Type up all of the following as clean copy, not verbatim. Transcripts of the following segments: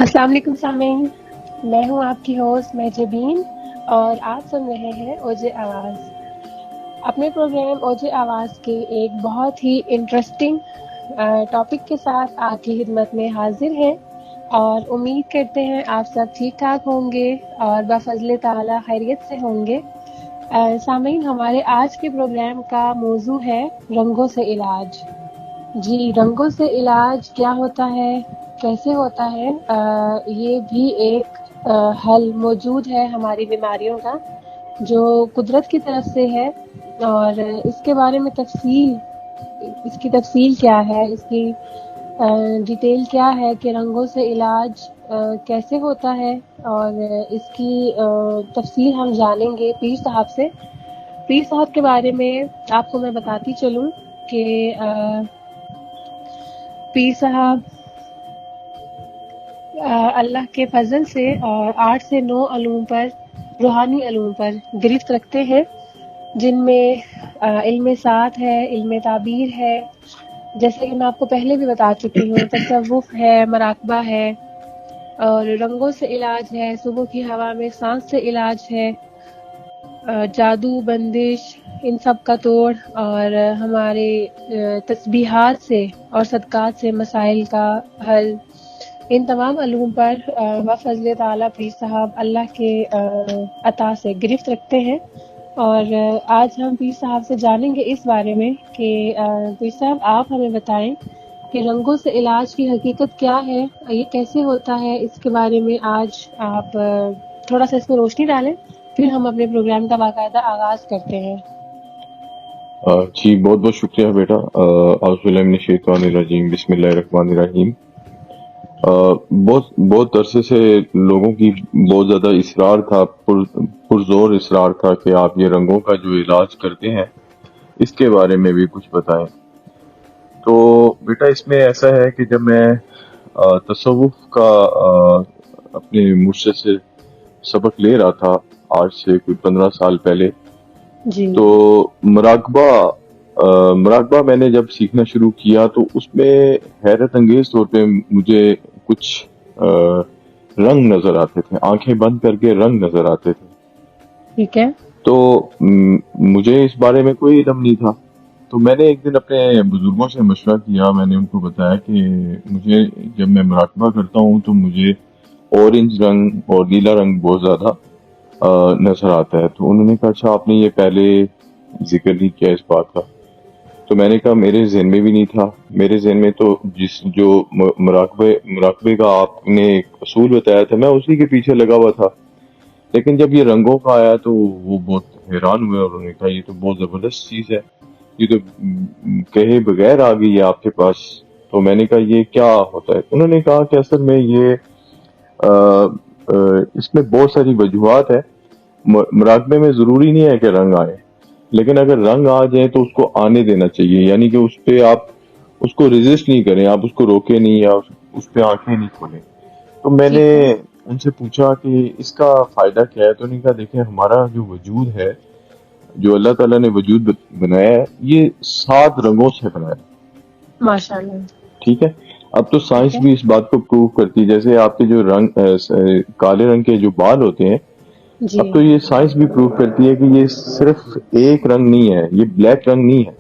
अस्सलाम वालेकुम सामीन। मैं हूं आपकी होस्ट मेहजबीन और आप सुन रहे हैं ओजे आवाज़। अपने प्रोग्राम ओजे आवाज़ के एक बहुत ही इंटरेस्टिंग टॉपिक के साथ आपकी खिदमत में हाजिर हैं और उम्मीद करते हैं आप सब ठीक-ठाक होंगे और बफ़ज़्ल ताला खैरियत से होंगे। सामीन, हमारे आज के प्रोग्राम का मौजू है रंगों से इलाज। जी, रंगों से इलाज क्या होता है, कैसे होता है? ये भी एक हल मौजूद है हमारी बीमारियों का, जो कुदरत की तरफ से है और इसकी तफ़सील क्या है, इसकी डिटेल क्या है कि रंगों से इलाज कैसे होता है और इसकी तफ़सील हम जानेंगे पीर साहब से। पीर साहब के बारे में आपको मैं बताती चलूँ कि पीर साहब अल्लाह के फजल से और 8 से 9 रूहानी अलूम पर गिरफ्त रखते हैं, जिनमें इल्म सात है, इल्म ताबीर है, जैसे कि मैं आपको पहले भी बता चुकी हूँ, तसव्वुफ है, मराकबा है और रंगों से इलाज है, सुबह की हवा में सांस से इलाज है, जादू, बंदिश, इन सब का तोड़ और हमारे तस्बीहात से और सदक़ात से मसाइल का हल। इन तमाम अलूम पर बफ़ज़्ल ताला पीर साहब अल्लाह के अता से गिरफ्त रखते हैं और आज हम पीर साहब से जानेंगे इस बारे में कि पीर साहब आप हमें बताएं कि रंगों से इलाज की हकीकत क्या है, ये कैसे होता है, इसके बारे में आज आप थोड़ा सा इसमें रोशनी डालें, फिर हम अपने प्रोग्राम का बाकायदा आगाज़ करते हैं। जी, बहुत बहुत शुक्रिया बेटा। औज़ुबिल्लाहिमिनश्शैतानिर्रजीम, बिस्मिल्लाहिर्रहमानिर्रहीम। बहुत बहुत अरसे से लोगों की बहुत ज़्यादा इसरार था, पुरजोर इसरार था कि आप ये रंगों का जो इलाज करते हैं इसके बारे में भी कुछ बताएं। तो बेटा इसमें ऐसा है कि जब मैं तसव्वुफ का अपने मुर्शिद से सबक ले रहा था आज से कोई 15 साल पहले, जी। तो मुराकबा मैंने जब सीखना शुरू किया तो उसमें हैरत अंगेज तौर पे मुझे कुछ रंग नजर आते थे, आंखें बंद करके रंग नजर आते थे। ठीक है। तो मुझे इस बारे में कोई इल्म नहीं था। तो मैंने एक दिन अपने बुजुर्गों से मशवरा किया। मैंने उनको बताया कि मुझे जब मैं मुराकबा करता हूँ तो मुझे ऑरेंज रंग और नीला रंग बहुत ज्यादा नजर आता है। तो उन्होंने कहा अच्छा आपने ये पहले जिक्र नहीं किया इस बात का। तो मैंने कहा मेरे ज़हन में भी नहीं था। मेरे ज़हन में तो जो मुराकबे का आपने एक असूल बताया था मैं उसी के पीछे लगा हुआ था। लेकिन जब ये रंगों का आया तो वो बहुत हैरान हुए और उन्होंने कहा ये तो बहुत जबरदस्त चीज है, ये तो कहे बगैर आ गई है आपके पास। तो मैंने कहा ये क्या होता है? उन्होंने कहा कि असल में ये इसमें बहुत सारी वजूहात है। मुराकबे में जरूरी नहीं है कि रंग आए, लेकिन अगर रंग आ जाए तो उसको आने देना चाहिए, यानी कि उस पे आप उसको रेजिस्ट नहीं करें, आप उसको रोके नहीं या उस पे आंखें नहीं खोलें। तो मैंने ठीक है। उनसे पूछा कि इसका फायदा क्या है। तो उन्होंने कहा देखें हमारा जो वजूद है, जो अल्लाह ताला ने वजूद बनाया है, ये 7 रंगों से बनाया है। माशाल्लाह। ठीक है। अब तो ठीक साइंस है। भी इस बात को प्रूव करती है। जैसे आपके जो काले रंग के जो बाल होते हैं, जी। अब तो ये साइंस भी प्रूव करती है कि ये सिर्फ एक रंग नहीं है, ये ब्लैक रंग नहीं है।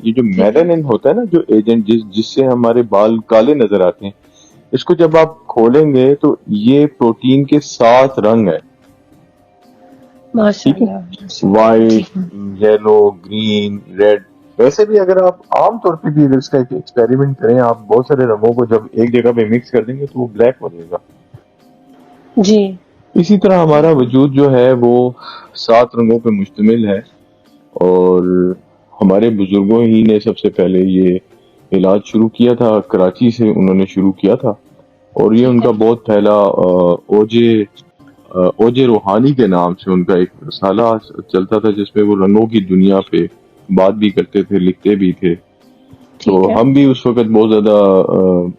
ये जो ठीक है। मेलानिन होता है ना, जो एजेंट जिससे हमारे बाल काले नजर आते हैं, इसको जब आप खोलेंगे तो ये प्रोटीन के 7 रंग है। ठीक है। माशाल्लाह, माशाल्लाह। जी। White, yellow, green, red. वैसे भी अगर आप आम तौर पे भी अगर इसका एक एक्सपेरिमेंट करें, आप बहुत सारे रंगों को जब एक जगह पे मिक्स कर देंगे तो वो ब्लैक हो जाएगा। जी। इसी तरह हमारा वजूद जो है वो 7 रंगों पे मुश्तमिल है। और हमारे बुजुर्गों ही ने सबसे पहले ये इलाज शुरू किया था, कराची से उन्होंने शुरू किया था। और ये ठीक उनका है। बहुत पहला ओजे ओजे रूहानी के नाम से उनका एक रसाला चलता था, जिसमें वो रंगों की दुनिया पे बात भी करते थे, लिखते भी थे। तो ठीक है। हम भी उस वक्त बहुत ज्यादा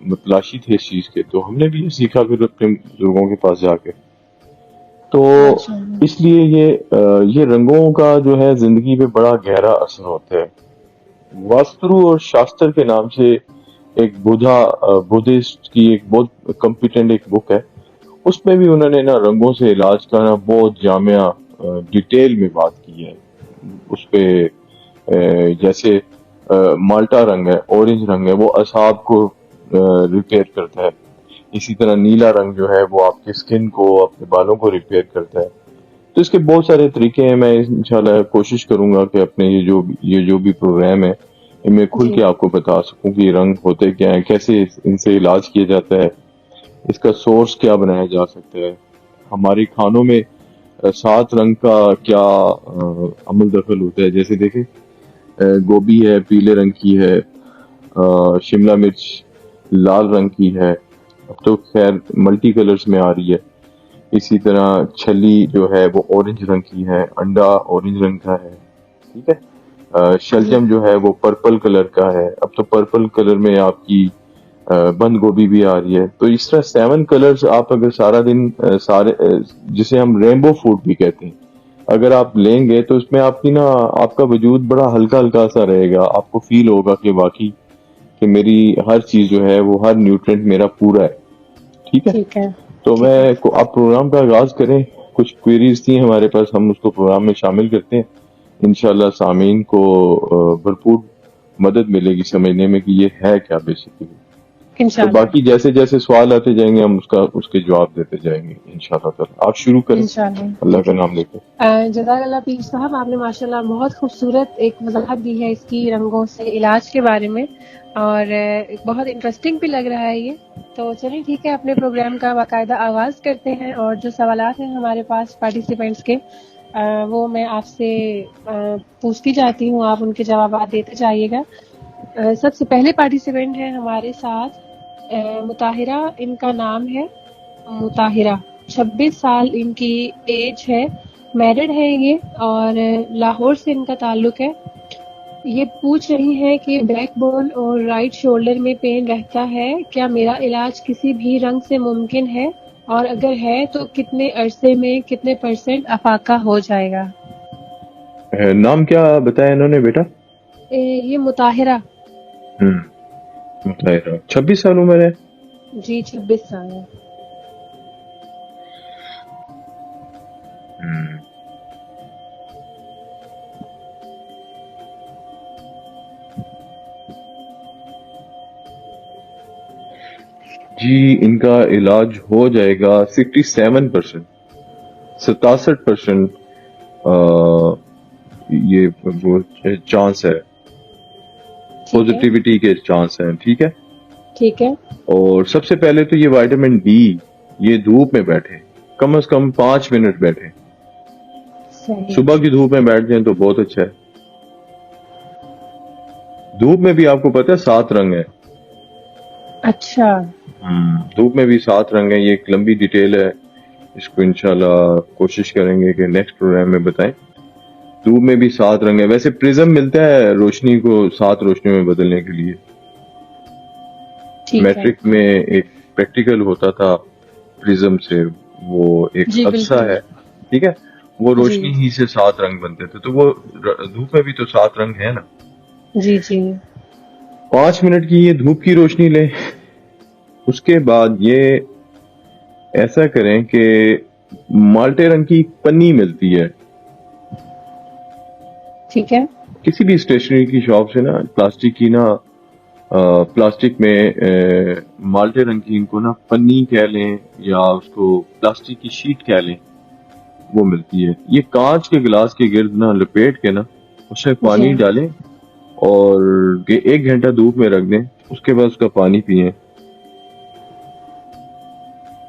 मतलाशी थे इस चीज के, तो हमने भी ये सीखा फिर अपने बुजुर्गों के पास जाके। तो माशाल्लाह। इसलिए ये रंगों का जो है जिंदगी पे बड़ा गहरा असर होता है। वास्तु और शास्त्र के नाम से एक बुद्धिस्ट की एक बहुत कॉम्पिटेंट एक बुक है, उसमें भी उन्होंने ना रंगों से इलाज का ना बहुत जामिया डिटेल में बात की है। उस पे जैसे माल्टा रंग है, ऑरेंज रंग है, वो असाब को रिपेयर करता है। इसी तरह नीला रंग जो है वो आपके स्किन को, अपने बालों को रिपेयर करता है। तो इसके बहुत सारे तरीके हैं। मैं इंशाल्लाह कोशिश करूंगा कि अपने ये जो भी प्रोग्राम है इनमें खुल के जी आपको बता सकूं कि ये रंग होते क्या है, कैसे इनसे इलाज किया जाता है, इसका सोर्स क्या बनाया जा सकता है, हमारे खानों में 7 रंग का क्या अमल दखल होता है। जैसे देखें, गोभी है पीले रंग की है, शिमला मिर्च लाल रंग की है, अब तो खैर मल्टी कलर्स में आ रही है। इसी तरह छली जो है वो ऑरेंज रंग की है, अंडा ऑरेंज रंग का है, ठीक है। जी शलजम जो है वो पर्पल कलर का है, अब तो पर्पल कलर में आपकी बंद गोभी भी आ रही है। तो इस तरह 7 कलर्स आप अगर सारा दिन जिसे हम रेनबो फूड भी कहते हैं, अगर आप लेंगे तो इसमें आपकी ना आपका वजूद बड़ा हल्का हल्का सा रहेगा। आपको फील होगा कि वाकई कि मेरी हर चीज जो है वो हर न्यूट्रिएंट मेरा पूरा है, ठीक है। ठीक है। तो ठीक है। आप प्रोग्राम का आगाज करें। कुछ क्वेरीज थी हमारे पास, हम उसको प्रोग्राम में शामिल करते हैं। इंशाल्लाह सामीन को भरपूर मदद मिलेगी समझने में कि ये है क्या बेसिकली। तो इंशाल्लाह। बाकी जैसे जैसे सवाल आते जाएंगे हम उसके जवाब देते जाएंगे इंशाल्लाह ताला। आप शुरू करें इंशाल्लाह। अल्लाह ठीक का है। नाम लेकर। जज़ाकल्लाह पीर साहब, आपने माशाल्लाह बहुत खूबसूरत एक वजाहत दी है इसकी रंगों से इलाज के बारे में, और बहुत इंटरेस्टिंग भी लग रहा है ये। तो चलिए ठीक है, अपने प्रोग्राम का बाकायदा आगाज़ करते हैं, और जो सवालात हैं हमारे पास पार्टिसिपेंट्स के, वो मैं आपसे पूछती जाती हूँ, आप उनके जवाबात देते जाइएगा। सबसे पहले पार्टिसिपेंट हैं हमारे साथ मुताहिरा, इनका नाम है मुताहिरा। 26 साल इनकी एज है, मैरिड है ये, और लाहौर से इनका ताल्लुक है। ये पूछ रही हैं कि बैकबोन और राइट शोल्डर में पेन रहता है, क्या मेरा इलाज किसी भी रंग से मुमकिन है, और अगर है तो कितने अरसे में कितने % अफाका हो जाएगा? नाम क्या बताया इन्होंने बेटा? ये मुताहिरा। मुताहिरा, 26 साल उम्र है। जी 26 साल है। हम्म, जी इनका इलाज हो जाएगा 67%, 67% ये वो चांस है, ठीक है। पॉजिटिविटी के चांस हैं, ठीक है। ठीक है। और सबसे पहले तो ये विटामिन डी, ये धूप में बैठे, कम से कम 5 मिनट बैठे। सही। सुबह की धूप में बैठ जाए तो बहुत अच्छा है। धूप में भी आपको पता है 7 रंग है। अच्छा। धूप में भी 7 रंग है। ये एक लंबी डिटेल है, इसको इंशाल्लाह कोशिश करेंगे कि नेक्स्ट प्रोग्राम में बताएं। धूप में भी 7 रंग है। वैसे प्रिज्म मिलता है रोशनी को 7 रोशनियों में बदलने के लिए। ठीक है। मैट्रिक में एक प्रैक्टिकल होता था प्रिज्म से, वो एक जी अक्सा बिल्कुल। है, ठीक है। वो जी। रोशनी ही से 7 रंग बनते थे, तो वो धूप में भी तो 7 रंग है ना। जी। जी। 5 मिनट की ये धूप की रोशनी लें। उसके बाद ये ऐसा करें कि माल्टे रंग की पन्नी मिलती है ठीक है। किसी भी स्टेशनरी की शॉप से ना, प्लास्टिक की ना, प्लास्टिक में माल्टे रंग की इनको ना पन्नी कह लें या उसको प्लास्टिक की शीट कह लें, वो मिलती है। ये कांच के गिलास के गिर्द ना लपेट के ना उसमें जी। पानी डालें और 1 घंटा धूप में रख दें, उसके बाद उसका पानी पिएं।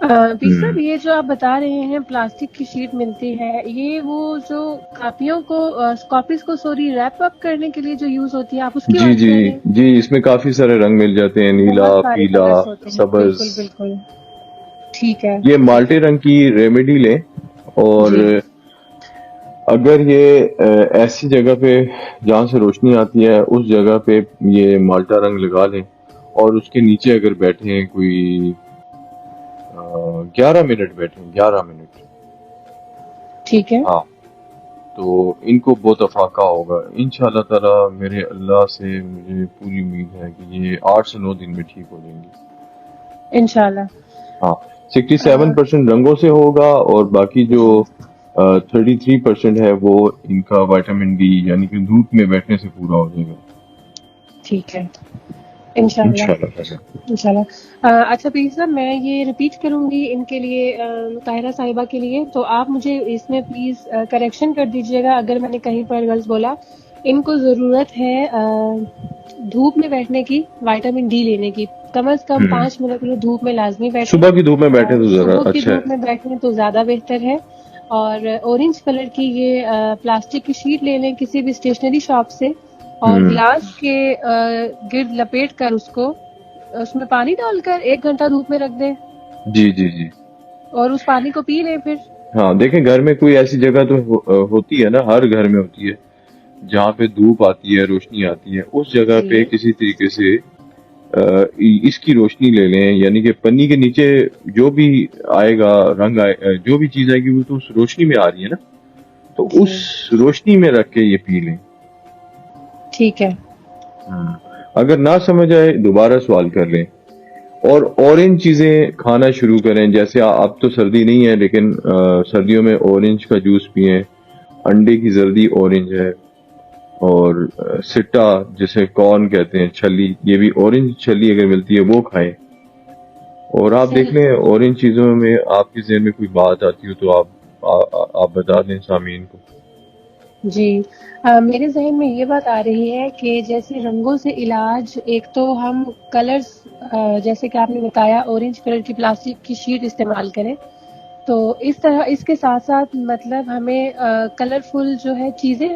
पीर साहब, ये जो आप बता रहे हैं प्लास्टिक की शीट मिलती है, ये वो जो कापियों को कॉपीज को सॉरी रैप अप करने के लिए जो यूज होती है, आप उसकी जी बात जी कर रहे हैं? जी, इसमें काफी सारे रंग मिल जाते हैं, नीला, बहुत सारे पीला, कलर्स होते हैं, सब्ज। बिल्कुल बिल्कुल। ठीक है। ये माल्टे रंग की रेमेडी लें, और जी। अगर ये ऐसी जगह पे जहां से रोशनी आती है उस जगह पे ये माल्टा रंग लगा लें, और उसके नीचे अगर बैठे हैं कोई 11 मिनट बैठे, 11 मिनट। ठीक है। हाँ, तो इनको बहुत अफाका होगा इंशाल्लाह ताला। मेरे अल्लाह से मुझे पूरी उम्मीद है कि ये 8 से 9 दिन में ठीक हो जाएंगी। इंशाल्लाह। हाँ, 67% रंगों से होगा और बाकी जो 33% है वो इनका विटामिन डी यानी कि धूप में बैठने से पूरा हो जाएगा ठीक है, इंशाल्लाह इंशाल्लाह। इंशाल्लाह। अच्छा पीर साहब, मैं ये रिपीट करूंगी इनके लिए, ताहिरा साहिबा के लिए, तो आप मुझे इसमें प्लीज करेक्शन कर दीजिएगा अगर मैंने कहीं पर गलत बोला। इनको जरूरत है धूप में बैठने की, विटामिन डी लेने की, कम से कम 5 मिनट के लिए धूप में लाजमी बैठे। सुबह की धूप में बैठे तो जरा सुबह की अच्छा धूप में बैठे तो ज्यादा बेहतर है। और ऑरेंज कलर की ये प्लास्टिक की शीट ले लें किसी भी स्टेशनरी शॉप से, और गिलास के गिर्द लपेट कर उसको उसमें पानी डालकर 1 घंटा धूप में रख दें। जी जी जी। और उस पानी को पी लें फिर। हाँ, देखें घर में कोई ऐसी जगह तो होती है ना, हर घर में होती है जहाँ पे धूप आती है, रोशनी आती है, उस जगह पे किसी तरीके से इसकी रोशनी ले लें, यानी कि पन्नी के नीचे जो भी आएगा रंग जो भी चीज आएगी वो तो उस रोशनी में आ रही है ना, तो उस रोशनी में रख के ये पी लें। ठीक है। अगर ना समझ आए दोबारा सवाल कर लें। और ऑरेंज चीजें खाना शुरू करें, जैसे अब तो सर्दी नहीं है लेकिन सर्दियों में ऑरेंज का जूस पिएं, अंडे की जर्दी ऑरेंज है, और सिट्टा जिसे कॉर्न कहते हैं, छली, ये भी ऑरेंज छली अगर मिलती है वो खाएं। और आप देख लें ऑरेंज चीजों में आपके ज़हन में कोई बात आती हो तो आप बता दें सामीन को। जी, मेरे जहन में ये बात आ रही है कि जैसे रंगों से इलाज, एक तो हम कलर्स जैसे कि आपने बताया ऑरेंज कलर की प्लास्टिक की शीट इस्तेमाल करें, तो इस तरह इसके साथ साथ मतलब हमें कलरफुल जो है चीजें,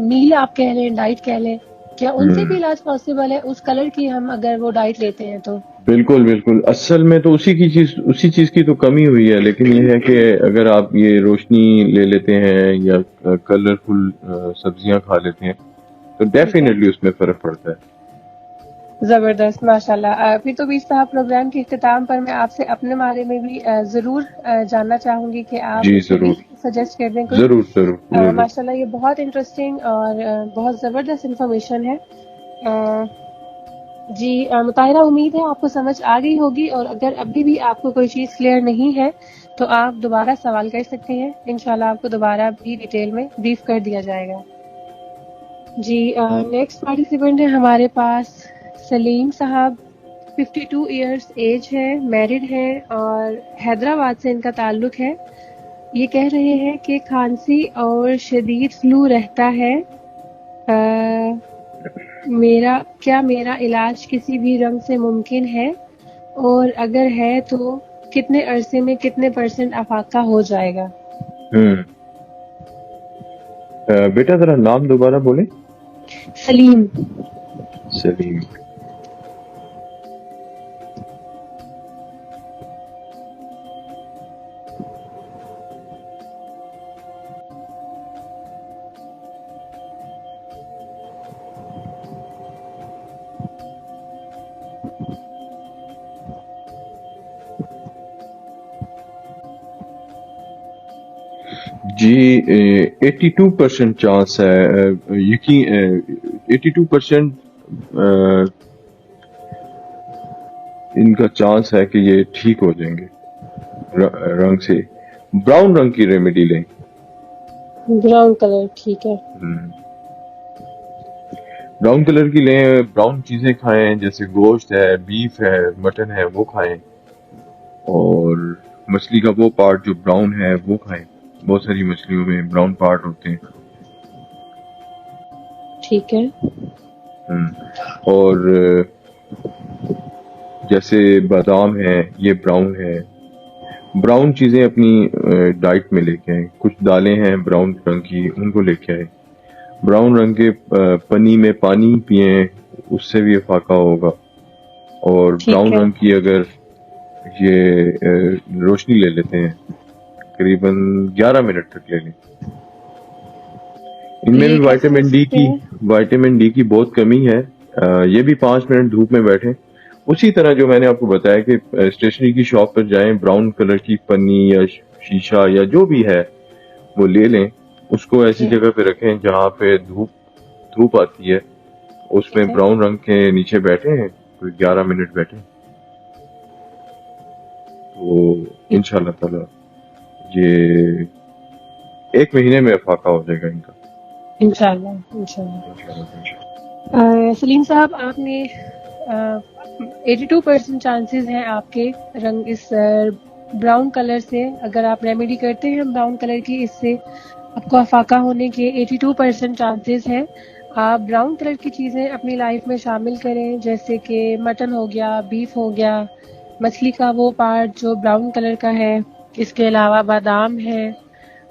मील आप कह लें, डाइट कह लें, क्या उनसे भी इलाज पॉसिबल है उस कलर की हम अगर वो डाइट लेते हैं तो? बिल्कुल बिल्कुल, असल में तो उसी चीज की तो कमी हुई है, लेकिन ये है कि अगर आप ये रोशनी ले लेते हैं या कलरफुल सब्जियां खा लेते हैं तो डेफिनेटली उसमें फर्क पड़ता है। जबरदस्त, माशाल्लाह। फिर तो बीर साहब, प्रोग्राम के इख्तिताम पर मैं आपसे अपने बारे में भी जरूर जानना चाहूंगी कि आप जी जरूर सजेस्ट कर दें कुछ। जरूर जरूर। माशाल्लाह, ये बहुत इंटरेस्टिंग और बहुत जबरदस्त इंफॉर्मेशन है। जी मुताहिरा, उम्मीद है आपको समझ आ गई होगी, और अगर अभी भी आपको कोई चीज़ क्लियर नहीं है तो आप दोबारा सवाल कर सकते हैं, इंशाल्लाह आपको दोबारा भी डिटेल में ब्रीफ कर दिया जाएगा। जी, नेक्स्ट पार्टिसिपेंट है हमारे पास सलीम साहब, 52 इयर्स एज है, मैरिड है और हैदराबाद से इनका ताल्लुक है। ये कह रहे हैं कि खांसी और शदीद फ्लू रहता है, मेरा इलाज किसी भी रंग से मुमकिन है, और अगर है तो कितने अरसे में कितने % अफाका हो जाएगा? बेटा जरा नाम दोबारा बोले। सलीम। सलीम। जी, 82% चांस है, यकीन 82% इनका चांस है कि ये ठीक हो जाएंगे रंग से। ब्राउन रंग की रेमेडी लें। ब्राउन कलर, ठीक है। ब्राउन कलर की लें, ब्राउन चीजें खाएं, जैसे गोश्त है, बीफ है, मटन है, वो खाएं, और मछली का वो पार्ट जो ब्राउन है वो खाएं। बहुत सारी मछलियों में ब्राउन पार्ट होते हैं। ठीक है। और जैसे बादाम है, ये ब्राउन है। ब्राउन चीजें अपनी डाइट में लेके आए। कुछ दालें हैं ब्राउन रंग की, उनको लेके आए। ब्राउन रंग के पनी में पानी पिए, उससे भी फाका होगा। और ब्राउन रंग की अगर ये रोशनी ले लेते हैं, करीबन 11 मिनट तक ले लें। इनमें भी विटामिन डी की बहुत कमी है। ये भी 5 मिनट धूप में बैठे। उसी तरह जो मैंने आपको बताया कि स्टेशनरी की शॉप पर जाएं, ब्राउन कलर की पन्नी या शीशा या जो भी है वो ले लें, उसको ऐसी ओके। जगह पे रखें जहाँ पे धूप धूप आती है, ठीक उसमें है। ब्राउन रंग के नीचे बैठे, कोई 11 मिनट बैठे, तो ठीक। इंशाल्लाह ताला ये 1 महीने में फाका हो जाएगा इनका। इंशाल्लाह इंशाल्लाह। इंशाल्लाह। सलीम साहब, आपने 82% चांसेस हैं आपके रंग इस ब्राउन कलर से, अगर आप रेमेडी करते हैं ब्राउन कलर की, इससे आपको अफाका होने के 82% चांसेस हैं। आप ब्राउन कलर की चीज़ें अपनी लाइफ में शामिल करें, जैसे कि मटन हो गया, बीफ हो गया, मछली का वो पार्ट जो ब्राउन कलर का है। इसके अलावा बादाम है।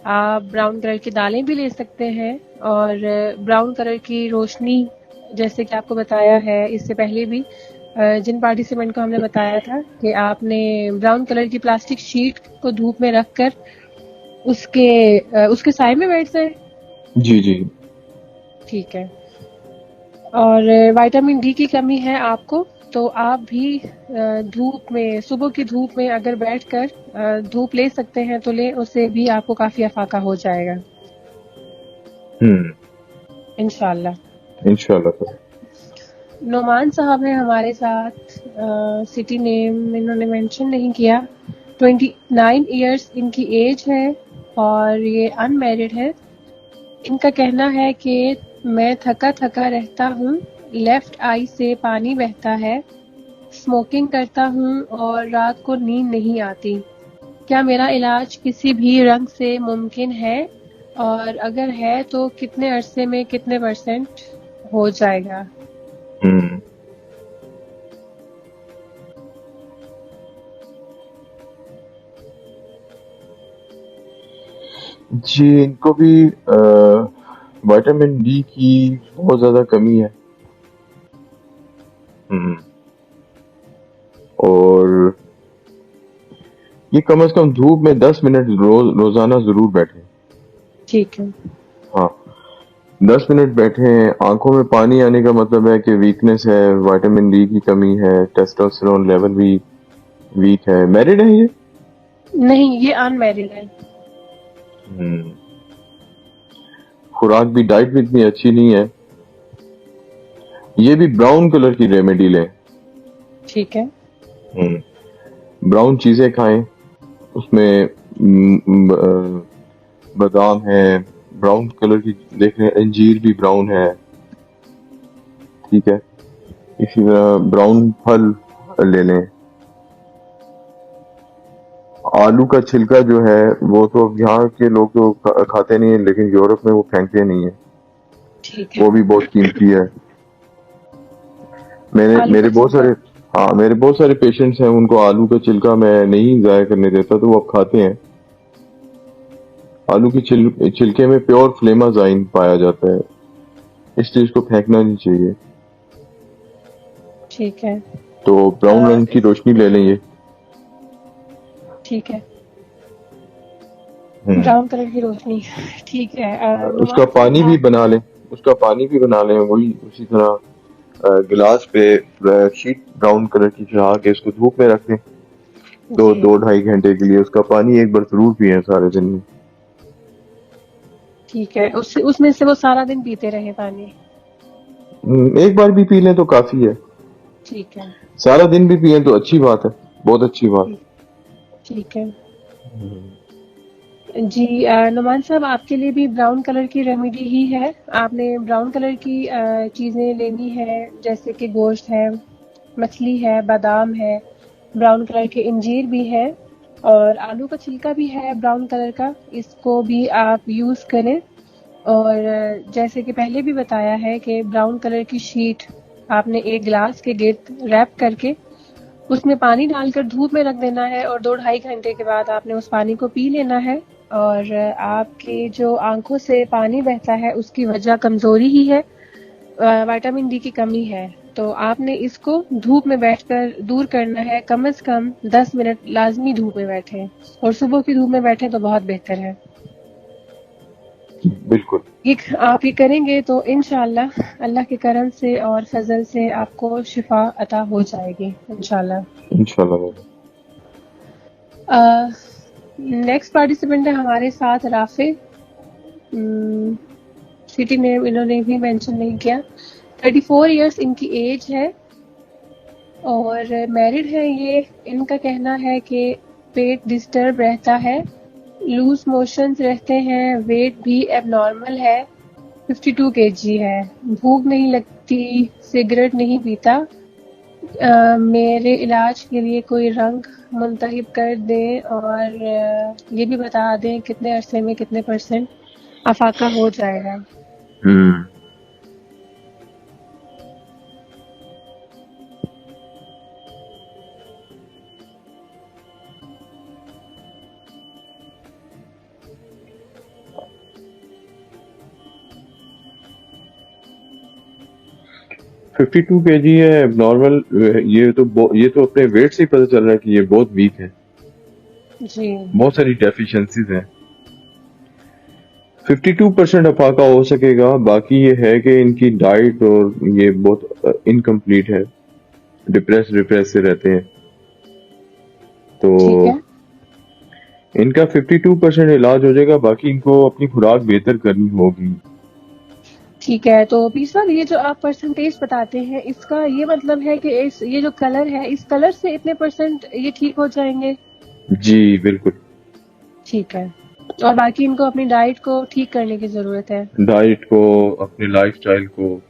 आप ब्राउन कलर की दालें भी ले सकते हैं। और ब्राउन कलर की रोशनी, जैसे कि आपको बताया है इससे पहले भी, जिन पार्टिसिपेंट को हमने बताया था कि आपने ब्राउन कलर की प्लास्टिक शीट को धूप में रखकर उसके साए में बैठना है। जी जी। ठीक है। और विटामिन डी की कमी है आपको, तो आप भी धूप में, सुबह की धूप में अगर बैठकर धूप ले सकते हैं तो ले, उससे भी आपको काफी अफाका हो जाएगा हम्म। इंशाल्लाह। इंशाल्लाह ताला। नोमान साहब हैं हमारे साथ। सिटी नेम इन्होंने मेंशन नहीं किया। 29 इयर्स इनकी एज है और ये अनमैरिड है। इनका कहना है कि मैं थका थका रहता हूँ, लेफ्ट आई से पानी बहता है, स्मोकिंग करता हूँ और रात को नींद नहीं आती। क्या मेरा इलाज किसी भी रंग से मुमकिन है? और अगर है तो कितने अरसे में कितने % हो जाएगा? हम्म। जी, इनको भी विटामिन डी की बहुत ज्यादा कमी है। हम्म। और ये कम से कम धूप में 10 मिनट रोजाना जरूर बैठे। ठीक है। हाँ, 10 मिनट बैठे। आंखों में पानी आने का मतलब है कि वीकनेस है, विटामिन डी की कमी है, टेस्टोस्टेरोन लेवल भी वीक है। मैरिड है ये? नहीं, ये अनमैरिड है। हम्म। खुराक भी, डाइट भी इतनी अच्छी नहीं है। ये भी ब्राउन कलर की रेमेडी लें। ठीक है। ब्राउन चीजें खाएं, उसमें बादाम है, ब्राउन कलर की देख रहे हैं, अंजीर भी ब्राउन है। ठीक है। इसी तरह ब्राउन फल ले लें। आलू का छिलका जो है वो तो अब यहाँ के लोग तो खाते नहीं है, लेकिन यूरोप में वो फेंकते नहीं है, ठीक है। वो भी बहुत कीमती है। आलू मेरे का बहुत सारे, छिलका। हाँ, मेरे बहुत सारे पेशेंट्स हैं, उनको आलू का छिलका मैं नहीं जाया करने देता, तो वो अब खाते हैं। आलू की छिलके में प्योर फ्लेमाजाइन पाया जाता है, इसलिए इसको फेंकना नहीं चाहिए। ठीक है। तो ब्राउन रंग की रोशनी ले लें ये। ठीक है। हम्म। ब्राउन कलर की रोशनी। ठीक है। उसका नुमान साहब पानी भी आप। बना लें, उसका पानी भी बना लें, वही उसी तरह गिलास पे शीट ब्राउन कलर की चढ़ा के इसको धूप में रख दें, दो जी। दो ढाई घंटे के लिए। उसका पानी एक बार जरूर पिए सारे दिन में। ठीक है, उससे उसमें से वो सारा दिन पीते रहे पानी। एक बार भी पी लें तो काफी है। ठीक है। सारा दिन भी पिए तो अच्छी बात है, बहुत अच्छी बात। ठीक। ठीक है जी। नुमान साहब, आपके लिए भी ब्राउन कलर की रेमेडी ही है। आपने ब्राउन कलर की चीज़ें लेनी है, जैसे कि गोश्त है, मछली है, बादाम है, ब्राउन कलर के अंजीर भी है और आलू का छिलका भी है ब्राउन कलर का। इसको भी आप यूज़ करें। और जैसे कि पहले भी बताया है कि ब्राउन कलर की शीट आपने एक गिलास के गिर्द रैप करके उसमें पानी डालकर धूप में रख देना है और 2 ढाई घंटे के बाद आपने उस पानी को पी लेना है। और आपकी जो आंखों से पानी बहता है उसकी वजह कमज़ोरी ही है, विटामिन डी की कमी है। तो आपने इसको धूप में बैठकर दूर करना है। कम से कम 10 मिनट लाजमी धूप में बैठें, और सुबह की धूप में बैठें तो बहुत बेहतर है। बिल्कुल। ये आप ये करेंगे तो इंशाल्लाह अल्लाह के करम से और फजल से आपको शिफा अता हो जाएगी इंशाल्लाह। इंशाल्लाह। नेक्स्ट पार्टिसिपेंट है हमारे साथ राफे। सिटी नेम इन्होंने भी मेंशन नहीं किया। 34 इयर्स इनकी एज है और मैरिड है ये। इनका कहना है कि पेट डिस्टर्ब रहता है, लूज मोशंस रहते हैं, वेट भी एबनॉर्मल है, 52 केजी है, भूख नहीं लगती, सिगरेट नहीं पीता। मेरे इलाज के लिए कोई रंग मुंतखब कर दें और ये भी बता दें कितने अरसे में कितने % अफाका हो जाएगा। हम्म 52 केजी है नॉर्मल। ये तो अपने वेट से ही पता चल रहा है कि ये बहुत वीक है, जी बहुत सारी डेफिशिएंसीज हैं। 52% अफाका हो सकेगा, बाकी ये है कि इनकी डाइट और ये बहुत इनकम्प्लीट है, डिप्रेस से रहते हैं। तो ठीक है। इनका 52% इलाज हो जाएगा, बाकी इनको अपनी खुराक बेहतर करनी होगी। ठीक है, तो सर ये जो आप परसेंटेज बताते हैं इसका ये मतलब है कि ये जो कलर है इस कलर से इतने % ये ठीक हो जाएंगे? जी बिल्कुल। ठीक है। और बाकी इनको अपनी डाइट को ठीक करने की जरूरत है? डाइट को, अपने लाइफस्टाइल को।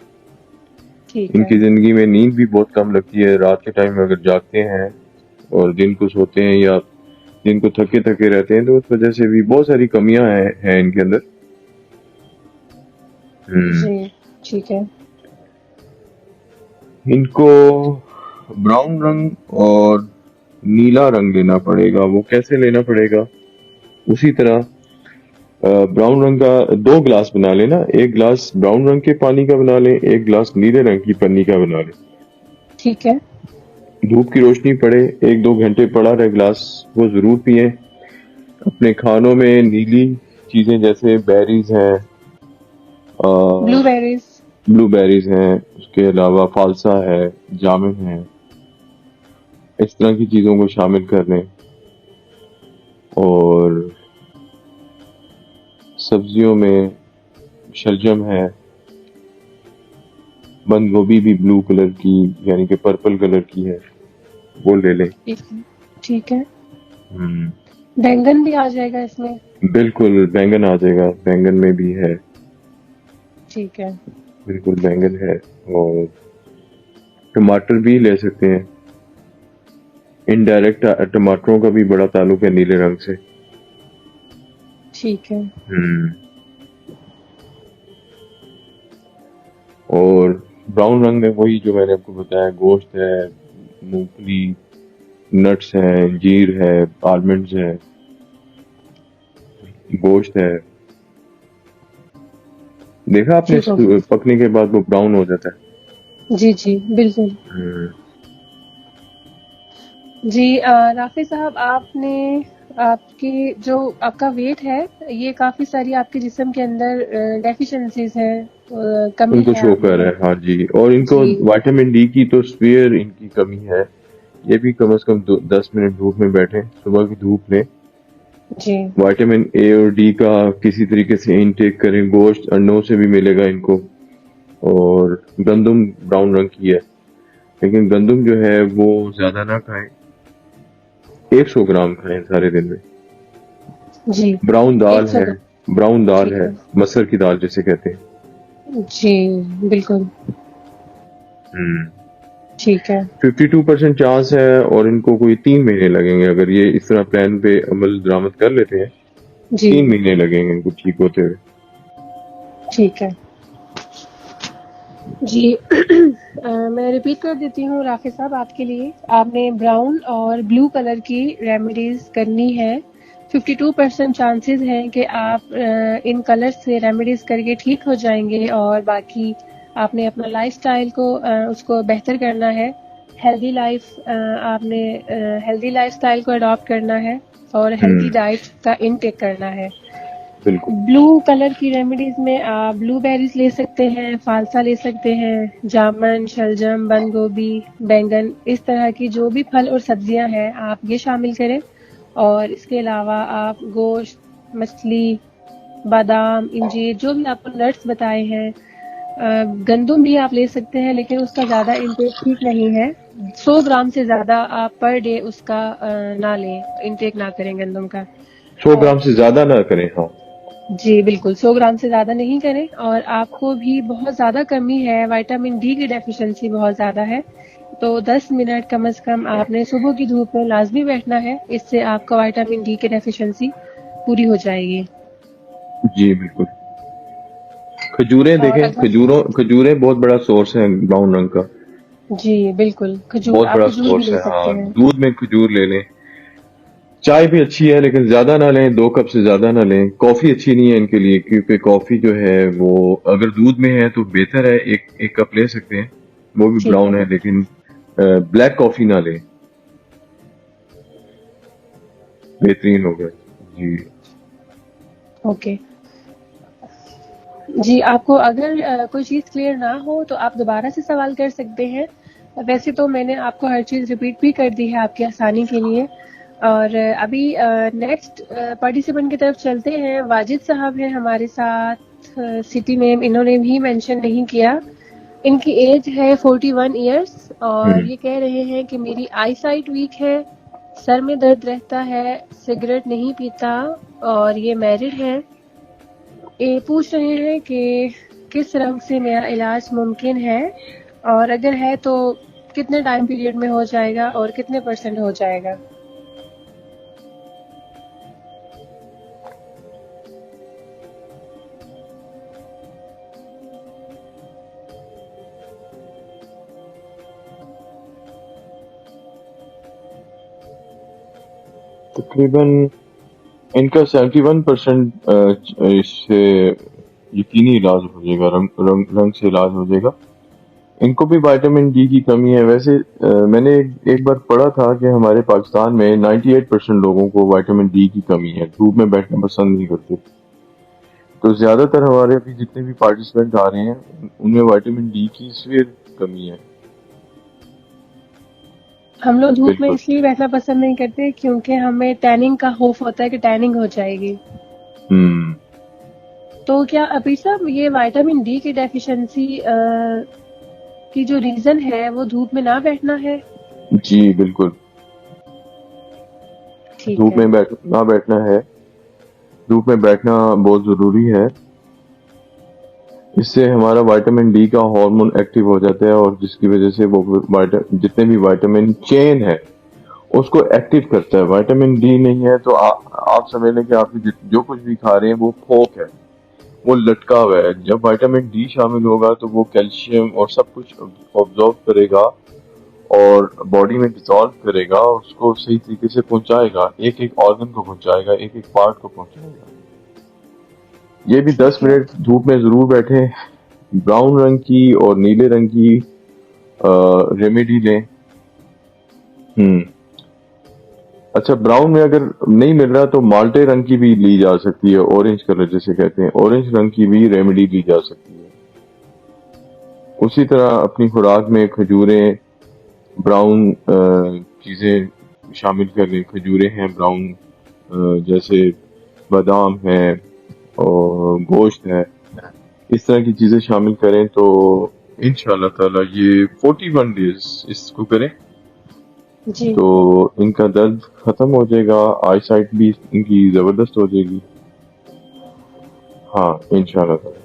ठीक है। इनकी जिंदगी में नींद भी बहुत कम लगती है, रात के टाइम में अगर जागते हैं और दिन को सोते हैं या दिन को थके थके रहते हैं, तो उस वजह से भी बहुत सारी कमियां हैं इनके अंदर। जी ठीक है। इनको ब्राउन रंग और नीला रंग लेना पड़ेगा। वो कैसे लेना पड़ेगा? उसी तरह ब्राउन रंग का 2 गिलास बना लेना, 1 गिलास ब्राउन रंग के पानी का बना लें, 1 गिलास नीले रंग की पन्नी का बना लें। ठीक है। धूप की रोशनी पड़े, 1-2 घंटे पड़ा रहे गिलास, वो जरूर पिए। अपने खानों में नीली चीजें जैसे बेरीज हैं, ब्लूबेरीज। ब्लूबेरीज हैं, उसके अलावा फालसा है, जामुन है, इस तरह की चीजों को शामिल कर लें। और सब्जियों में शलजम है, बंद गोभी भी ब्लू कलर की यानी कि पर्पल कलर की है, वो ले लें। ठीक है। बैंगन भी आ जाएगा इसमें? बिल्कुल बैंगन आ जाएगा, बैंगन में भी है। ठीक है। बिल्कुल बैंगन है। और टमाटर भी ले सकते हैं, इनडायरेक्ट टमाटरों का भी बड़ा ताल्लुक है नीले रंग से। ठीक है। और ब्राउन रंग में वही जो मैंने आपको बताया, गोश्त है, मूंगफली, नट्स है, अंजीर है, आलमंड्स है, गोश्त है। देखा आपने, पकने के बाद वो ब्राउन हो जाता है। जी जी बिल्कुल। जी राफी साहब, आपने आपकी जो आपका वेट है ये काफी सारी आपके जिस्म के अंदर डेफिशिएंसीज है, कमी उनको है शो कर रहा है। हाँ जी, और इनको विटामिन डी की तो स्पीयर इनकी कमी है। ये भी कम से कम 10 मिनट धूप में बैठे, सुबह की धूप लें जी। विटामिन ए और डी का किसी तरीके से इनटेक करें। गोश्त अंडों से भी मिलेगा इनको। और गंदम ब्राउन रंग की है, लेकिन गंदम जो है वो ज्यादा ना खाएं, 100 ग्राम खाएं सारे दिन में। जी। ब्राउन दाल है, ब्राउन दाल है, मसर की दाल जिसे कहते हैं। जी बिल्कुल। ठीक है। 52% चांस है, और इनको कोई 3 महीने लगेंगे अगर ये इस तरह प्लान पे अमल दरामद कर लेते हैं। 3 महीने लगेंगे इनको ठीक होते हुए। ठीक है जी। मैं रिपीट कर देती हूँ राफी साहब आपके लिए। आपने ब्राउन और ब्लू कलर की रेमेडीज करनी है। 52% चांसेस हैं कि आप इन कलर्स से रेमेडीज करके ठीक हो जाएंगे। और बाकी आपने अपना लाइफस्टाइल को उसको बेहतर करना है। हेल्दी लाइफस्टाइल को अडॉप्ट करना है और हेल्दी डाइट का इनटेक करना है। ब्लू कलर की रेमेडीज में आप ब्लूबेरीज ले सकते हैं, फालसा ले सकते हैं, जामुन, शलजम, बंद गोभी, बैंगन, इस तरह की जो भी फल और सब्जियां हैं आप ये शामिल करें। और इसके अलावा आप गोश्त, मछली, बादाम, इंजीर, जो भी आपको नट्स बताए हैं, गंदुम भी आप ले सकते हैं, लेकिन उसका ज़्यादा इंटेक ठीक नहीं है। 100 ग्राम से ज़्यादा आप पर डे उसका ना लें, इंटेक ना करें गंदुम का। 100 ग्राम और से ज्यादा ना करें, हाँ। जी, बिल्कुल 100 ग्राम से ज़्यादा नहीं करें। और आपको भी बहुत ज़्यादा कमी है, विटामिन डी की डेफिशिएंसी बहुत ज़्यादा है, तो 10 मिनट कम से कम आपने सुबह की धूप में लाज़मी बैठना है। इससे आपका विटामिन डी की डेफिशिएंसी पूरी हो जाएगी। जी बिल्कुल। खजूरें और देखें, अगर खजूरें बहुत बड़ा सोर्स है ब्राउन रंग का। जी, बिल्कुल, खजूर बहुत आप बड़ा खजूर भी सोर्स ले है, सकते हाँ। हैं। दूध में खजूर ले लें। चाय भी अच्छी है लेकिन ज्यादा ना लें, 2 कप से ज्यादा ना लें। कॉफी अच्छी नहीं है इनके लिए, क्योंकि कॉफी जो है वो अगर दूध में है तो बेहतर है, एक कप ले सकते हैं, वो भी ठीक ब्राउन है, है, लेकिन ब्लैक कॉफी ना लें। बेहतरीन हो गया। जी। ओके। जी, आपको अगर कोई चीज़ क्लियर ना हो तो आप दोबारा से सवाल कर सकते हैं। वैसे तो मैंने आपको हर चीज़ रिपीट भी कर दी है आपकी आसानी के लिए। और अभी नेक्स्ट पार्टिसिपेंट की तरफ चलते हैं। वाजिद साहब हैं हमारे साथ। सिटी नेम इन्होंने भी मेंशन नहीं किया। इनकी एज है 41 इयर्स और हम्म। ये कह रहे हैं कि मेरी आई साइट वीक है, सर में दर्द रहता है, सिगरेट नहीं पीता और ये मैरिड है। ये पूछ रहे हैं कि किस रंग से मेरा इलाज मुमकिन है और अगर है तो कितने टाइम पीरियड में हो जाएगा और कितने % हो जाएगा। तकरीबन इनका 71% इससे यकीनी इलाज हो जाएगा, रंग से इलाज हो जाएगा। इनको भी विटामिन डी की कमी है। वैसे मैंने एक बार पढ़ा था कि हमारे पाकिस्तान में 98% लोगों को विटामिन डी की कमी है, धूप में बैठना पसंद नहीं करते। तो ज्यादातर हमारे अभी जितने भी पार्टिसिपेंट आ रहे हैं उनमें विटामिन डी की इसलिए कमी है। हम लोग धूप में बिल्कुल। इसलिए बैठना पसंद नहीं करते क्योंकि हमें टैनिंग का खौफ होता है कि टैनिंग हो जाएगी। हम्म। तो क्या अभी साहब ये विटामिन डी की डेफिशिएंसी की जो रीजन है वो धूप में ना बैठना है? जी बिल्कुल। ठीक धूप है। में ना बैठना है। धूप में बैठना बहुत जरूरी है। इससे हमारा विटामिन डी का हार्मोन एक्टिव हो जाता है और जिसकी वजह से वो जितने भी विटामिन चेन है उसको एक्टिव करता है। विटामिन डी नहीं है तो आप समझ लें कि आप जो कुछ भी खा रहे हैं वो फोक है, वो लटका हुआ है। जब विटामिन डी शामिल होगा तो वो कैल्शियम और सब कुछ ऑब्जॉर्व करेगा और बॉडी में डिसॉल्व करेगा, उसको सही तरीके से पहुंचाएगा, एक एक ऑर्गन को पहुंचाएगा, एक एक पार्ट को पहुंचाएगा। ये भी 10 ठीक है। मिनट धूप में जरूर बैठे। ब्राउन रंग की और नीले रंग की रेमेडी लें। हम्म। अच्छा, ब्राउन में अगर नहीं मिल रहा तो माल्टे रंग की भी ली जा सकती है, ऑरेंज कलर जिसे कहते हैं, ऑरेंज रंग की भी रेमेडी ली जा सकती है। उसी तरह अपनी खुराक में खजूरें, ब्राउन चीजें शामिल कर लें। खजूरें हैं ब्राउन, जैसे बादाम है और गोश्त है, इस तरह की चीजें शामिल करें तो इंशाल्लाह ताला ये 41 डेज इसको करें जी। तो इनका दर्द खत्म हो जाएगा, आई साइट भी इनकी जबरदस्त हो जाएगी। हाँ इंशाल्लाह ताला।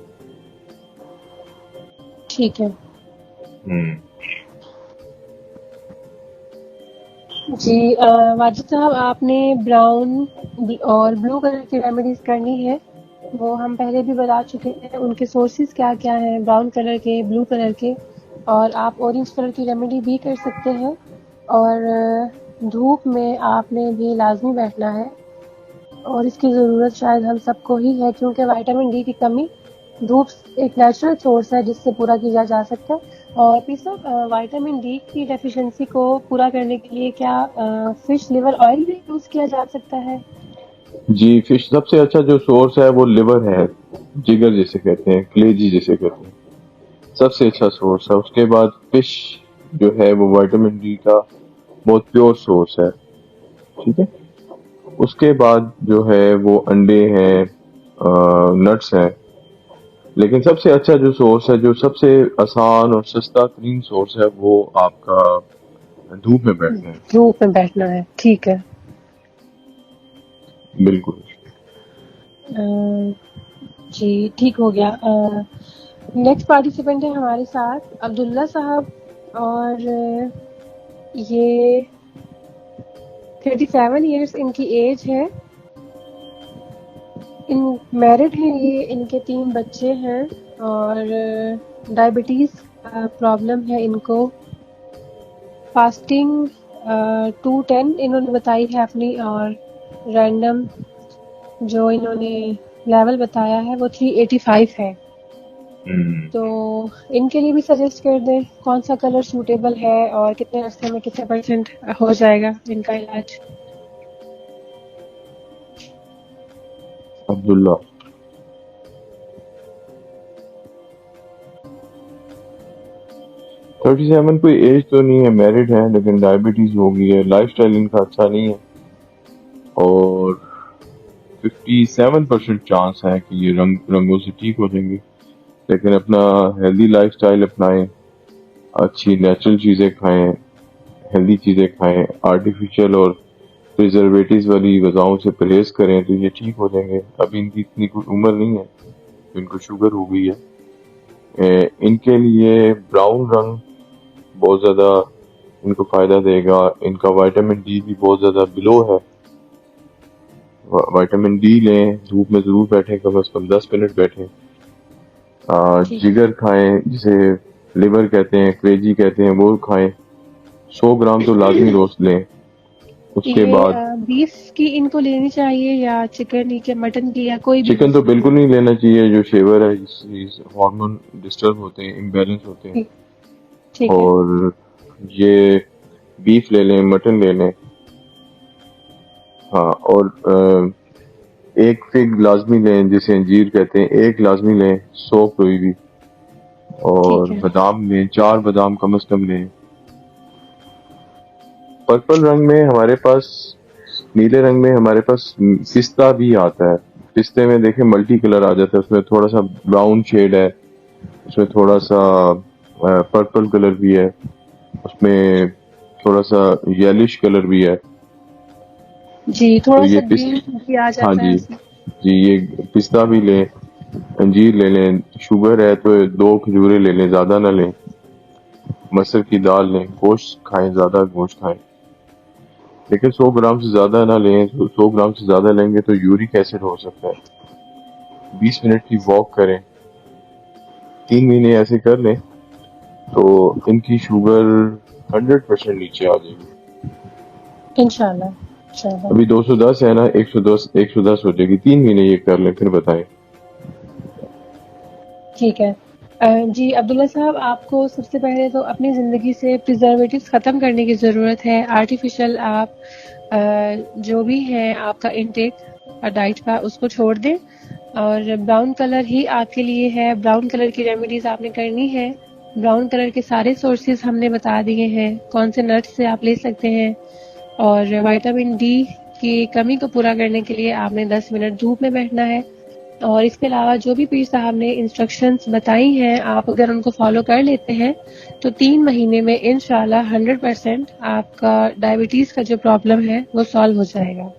ठीक है। हम्म। जी, वाजिद साहब आपने ब्राउन और ब्लू कलर की रेमेडीज करनी है, वो हम पहले भी बता चुके हैं उनके सोर्सेज क्या क्या हैं, ब्राउन कलर के, ब्लू कलर के। और आप ऑरेंज कलर की रेमेडी भी कर सकते हैं। और धूप में आपने भी लाजमी बैठना है और इसकी ज़रूरत शायद हम सबको ही है क्योंकि विटामिन डी की कमी धूप एक नेचुरल सोर्स है जिससे पूरा किया जा सकता है। और प्लीज विटामिन डी की डेफिशिएंसी को पूरा करने के लिए क्या फिश लिवर ऑयल भी यूज़ किया जा सकता है? जी, फिश सबसे अच्छा जो सोर्स है वो लिवर है, जिगर जिसे कहते हैं, कलेजी जिसे कहते हैं, सबसे अच्छा सोर्स है। उसके बाद फिश जो है वो विटामिन डी का बहुत प्योर सोर्स है। ठीक है। उसके बाद जो है वो अंडे हैं, नट्स हैं, लेकिन सबसे अच्छा जो सोर्स है, जो सबसे आसान और सस्ता तरीन सोर्स है, वो आपका धूप में बैठना है। धूप में बैठना है, ठीक है। बिल्कुल। जी, ठीक हो गया। नेक्स्ट पार्टिसिपेंट है हमारे साथ अब्दुल्ला साहब, और ये 37 इयर्स इनकी एज है। इन मैरिड हैं ये, इनके 3 बच्चे हैं, और डायबिटीज प्रॉब्लम है इनको। फास्टिंग 210 इन्होंने बताई है अपनी, और रैंडम जो इन्होंने लेवल बताया है वो 385 है। तो इनके लिए भी सजेस्ट कर दें कौन सा कलर सूटेबल है और कितने अरसे में कितने परसेंट हो जाएगा इनका इलाज। अब्दुल्ला, थर्टी सेवन कोई एज तो नहीं है, मैरिड है, लेकिन डायबिटीज हो गई है, लाइफस्टाइल इनका अच्छा नहीं है, और 57% चांस है कि ये रंगों से ठीक हो जाएंगे। लेकिन अपना हेल्दी लाइफस्टाइल अपनाएं, अच्छी नेचुरल चीजें खाएं, हेल्दी चीजें खाएं, आर्टिफिशियल और प्रिजर्वेटिव्स वाली गजाओं से परहेज करें तो ये ठीक हो जाएंगे। अभी इनकी इतनी कोई उम्र नहीं है, इनको शुगर हो गई है। इनके लिए ब्राउन रंग बहुत ज्यादा इनको फायदा देगा। इनका विटामिन डी भी बहुत ज्यादा बिलो है। विटामिन डी लें, धूप में जरूर बैठें, कम से कम 10 मिनट बैठें। जिगर खाएं, जिसे लिवर कहते हैं, क्रेजी कहते हैं, वो खाएं। 100 ग्राम तो लाजमी रोज लें। उसके बाद बीफ की इनको लेनी चाहिए या चिकन की, मटन की, या कोई भी? चिकन तो बिल्कुल नहीं लेना चाहिए, जो शेवर है, हार्मोन डिस्टर्ब होते हैं, इम्बैलेंस होते हैं। ठीक है। और ये बीफ ले लें, मटन ले लें। हाँ, और एक फिग लाजमी लें, जिसे अंजीर कहते हैं, एक लाजमी लें, सोप कोई भी। और बादाम लें, 4 बादाम कम से कम लें। पर्पल रंग में हमारे पास, नीले रंग में हमारे पास पिस्ता भी आता है। पिस्ते में देखें मल्टी कलर आ जाता है, उसमें थोड़ा सा ब्राउन शेड है, उसमें थोड़ा सा पर्पल कलर भी है, उसमें थोड़ा सा येलिश कलर भी है जी, थोड़ा तो सा ग्रीन भी आ जाता हाँ है। जी, ये पिस्ता भी लें, अंजीर ले लें। शुगर है तो 2 खजूरें ले लें, ज्यादा ना लें। मसर की दाल लें, गोश्त खाएं, ज्यादा गोश्त खाएं, लेकिन 100 ग्राम से ज्यादा ना लें। 100 ग्राम से ज्यादा लेंगे तो यूरिक एसिड हो सकता है। 20 मिनट की वॉक करें, 3 महीने ऐसे कर लें तो इनकी शुगर 100% नीचे आ जाएगी इंशाल्लाह। अभी 210 है ना, 110 हो जाएगी। 3 महीने ये कर लें, फिर बताएं। ठीक है। जी अब्दुल्ला साहब, आपको सबसे पहले तो अपनी ज़िंदगी से प्रिजर्वेटिव्स ख़त्म करने की ज़रूरत है। आर्टिफिशियल आप जो भी है आपका इनटेक डाइट का, उसको छोड़ दें, और ब्राउन कलर ही आपके लिए है। ब्राउन कलर की रेमेडीज आपने करनी है। ब्राउन कलर के सारे सोर्सेज हमने बता दिए हैं, कौन से नट्स से आप ले सकते हैं। और विटामिन डी की कमी को पूरा करने के लिए आपने 10 मिनट धूप में बैठना है। और इसके अलावा जो भी पीर साहब ने इंस्ट्रक्शंस बताई हैं, आप अगर उनको फॉलो कर लेते हैं तो 3 महीने में इंशाल्लाह 100% आपका डायबिटीज का जो प्रॉब्लम है वो सॉल्व हो जाएगा।